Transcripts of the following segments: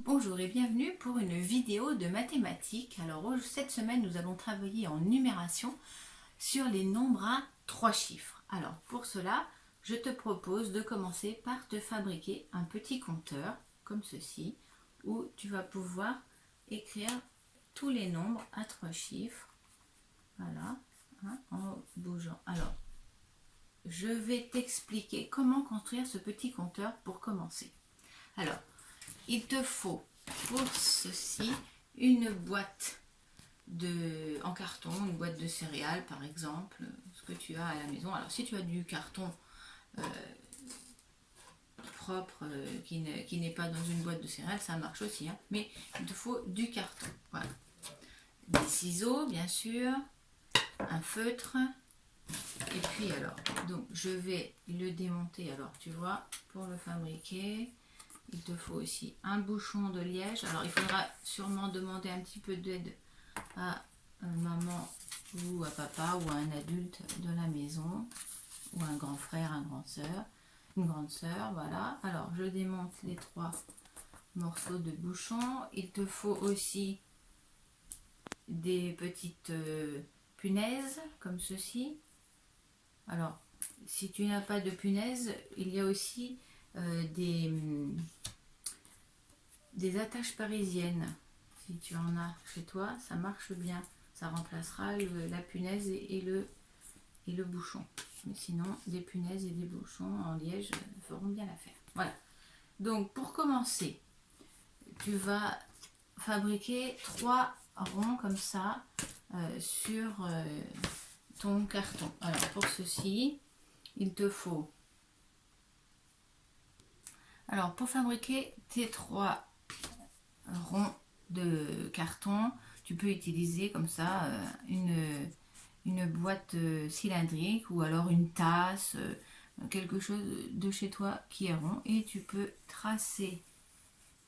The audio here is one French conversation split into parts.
Bonjour et bienvenue pour une vidéo de mathématiques. Alors cette semaine nous allons travailler en numération sur les nombres à 3 chiffres. Alors pour cela je te propose de commencer par te fabriquer un petit compteur comme ceci où tu vas pouvoir écrire tous les nombres à 3 chiffres. Voilà, en bougeant. Alors je vais t'expliquer comment construire ce petit compteur pour commencer. Alors il te faut pour ceci une boîte en carton, une boîte de céréales par exemple, ce que tu as à la maison. Alors si tu as du carton propre qui n'est pas dans une boîte de céréales, ça marche aussi, hein. Mais il te faut du carton. Voilà. Des ciseaux bien sûr, un feutre. Et puis alors, donc je vais le démonter. Alors tu vois, pour le fabriquer, il te faut aussi un bouchon de liège. Alors il faudra sûrement demander un petit peu d'aide à maman ou à papa ou à un adulte de la maison, ou un grand frère, une grande sœur, voilà. Alors je démonte les 3 morceaux de bouchon. Il te faut aussi des petites punaises comme ceci. Alors si tu n'as pas de punaises, il y a aussi des attaches parisiennes. Si tu en as chez toi, ça marche bien. Ça remplacera la punaise et le bouchon. Mais sinon, des punaises et des bouchons en liège feront bien l'affaire. Voilà. Donc, pour commencer, tu vas fabriquer 3 ronds comme ça sur ton carton. Alors, pour ceci, il te faut... Alors, pour fabriquer tes 3 ronds de carton, tu peux utiliser comme ça une boîte cylindrique ou alors une tasse, quelque chose de chez toi qui est rond, et tu peux tracer.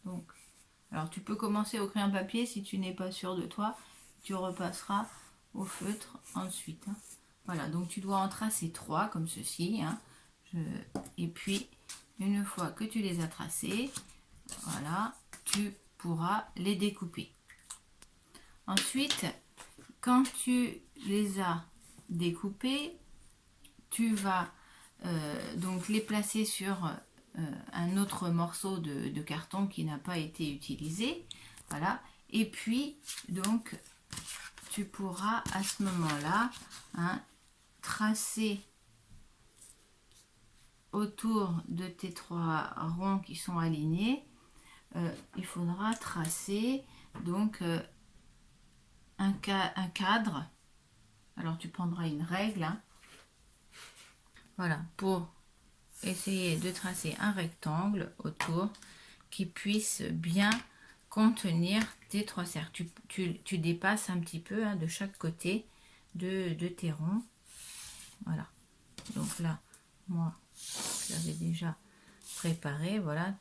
Donc, alors tu peux commencer au crayon papier. Si tu n'es pas sûr de toi, tu repasseras au feutre ensuite, hein. Voilà, donc tu dois en tracer 3 comme ceci, hein. Et puis une fois que tu les as tracés, voilà, tu pourras les découper. Ensuite, quand tu les as découpés, tu vas donc les placer sur un autre morceau de carton qui n'a pas été utilisé. Voilà. Et puis, donc, tu pourras à ce moment-là, hein, tracer autour de tes 3 ronds qui sont alignés. Il faudra tracer donc un cadre. Alors tu prendras une règle, hein. Voilà, pour essayer de tracer un rectangle autour qui puisse bien contenir tes 3 cercles. Tu dépasses un petit peu, hein, de chaque côté de tes ronds. Voilà, donc là moi j'avais déjà préparé, voilà,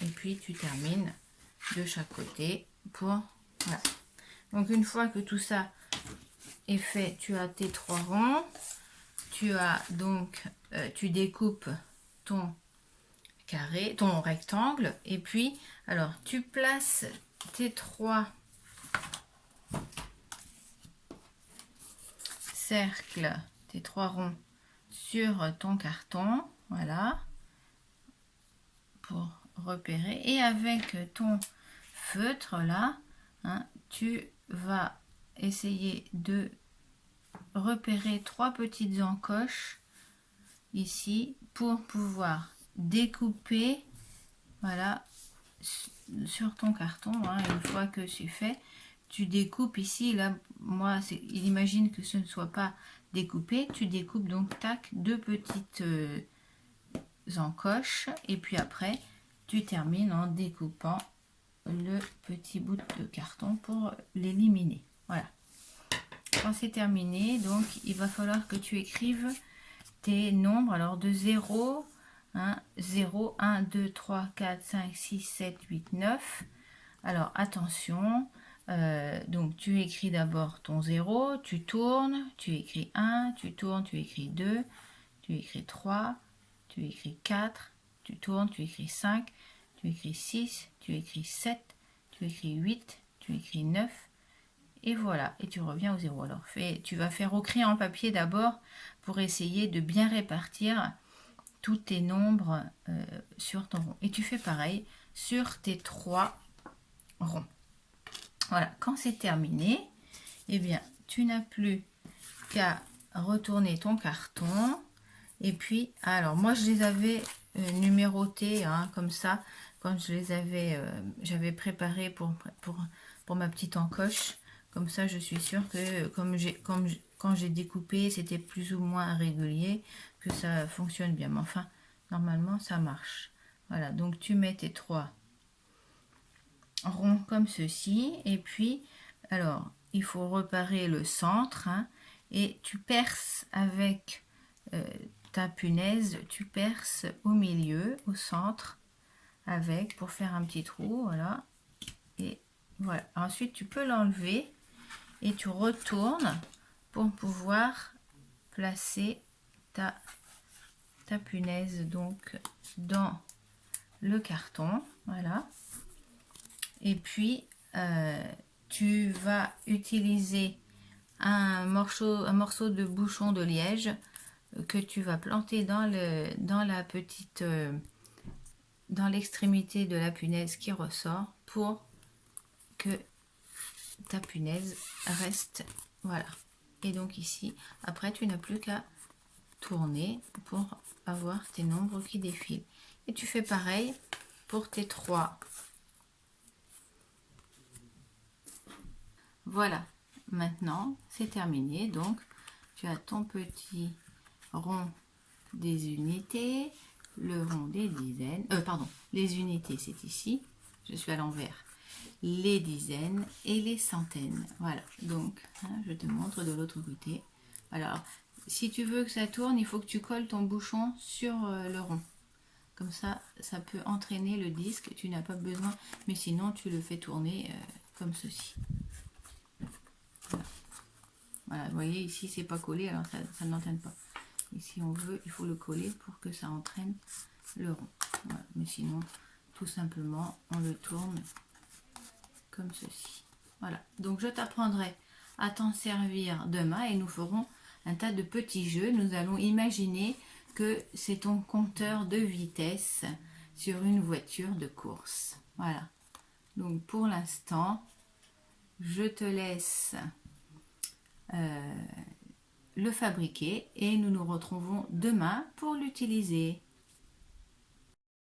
et puis tu termines de chaque côté pour... Voilà. Donc une fois que tout ça est fait, tu as tes 3 ronds. Tu as donc, tu découpes ton carré, ton rectangle, et puis alors tu places tes 3 cercles, tes 3 ronds sur ton carton, voilà, pour repérer. Et avec ton feutre là, hein, tu vas essayer de repérer 3 petites encoches ici pour pouvoir découper, voilà, sur ton carton, hein. Une fois que c'est fait, tu découpes ici. Là, moi, il imagine que ce ne soit pas découpé. Tu découpes donc, tac, 2 petites encoches, et puis après, tu termines en découpant le petit bout de carton pour l'éliminer. Voilà. Quand c'est terminé, donc, il va falloir que tu écrives tes nombres, alors de 0, 0, 1, 2, 3, 4, 5, 6, 7, 8, 9. Alors attention, donc tu écris d'abord ton 0, tu tournes, tu écris 1, tu tournes, tu écris 2, tu écris 3, tu écris 4, tu tournes, tu écris 5, tu écris 6, tu écris 7, tu écris 8, tu écris 9, et voilà, et tu reviens au 0. Alors tu vas faire au crayon papier d'abord pour essayer de bien répartir tous tes nombres sur ton rond. Et tu fais pareil sur tes 3 ronds. Voilà, quand c'est terminé, eh bien, tu n'as plus qu'à retourner ton carton. Et puis, alors moi je les avais numérotés hein, comme ça, quand je les avais, j'avais préparé pour ma petite encoche. Comme ça, je suis sûre que quand j'ai découpé, c'était plus ou moins régulier, que ça fonctionne bien. Mais enfin, normalement, ça marche. Voilà, donc tu mets tes 3 ronds comme ceci. Et puis, alors, il faut reparer le centre. Hein, et tu perces avec ta punaise, tu perces au milieu, au centre, avec, pour faire un petit trou. Voilà. Et voilà. Ensuite, tu peux l'enlever. Et tu retournes pour pouvoir placer ta punaise donc dans le carton. Voilà. Et puis, tu vas utiliser un morceau de bouchon de liège que tu vas planter dans la petite, dans l'extrémité de la punaise qui ressort pour que ta punaise reste, voilà. Et donc ici, après tu n'as plus qu'à tourner pour avoir tes nombres qui défilent. Et tu fais pareil pour tes 3. Voilà, maintenant c'est terminé. Donc tu as ton petit rond des unités, le rond des dizaines, pardon, les unités c'est ici, je suis à l'envers, les dizaines et les centaines. Voilà, donc hein, je te montre de l'autre côté. Alors, si tu veux que ça tourne, il faut que tu colles ton bouchon sur le rond. Comme ça, ça peut entraîner le disque, tu n'as pas besoin, mais sinon tu le fais tourner comme ceci. Voilà. Voilà, vous voyez ici c'est pas collé, alors ça n'entraîne pas. Et si on veut, il faut le coller pour que ça entraîne le rond. Voilà. Mais sinon, tout simplement, on le tourne comme ceci. Voilà, donc je t'apprendrai à t'en servir demain et nous ferons un tas de petits jeux. Nous allons imaginer que c'est ton compteur de vitesse sur une voiture de course. Voilà, donc pour l'instant, je te laisse le fabriquer et nous nous retrouvons demain pour l'utiliser.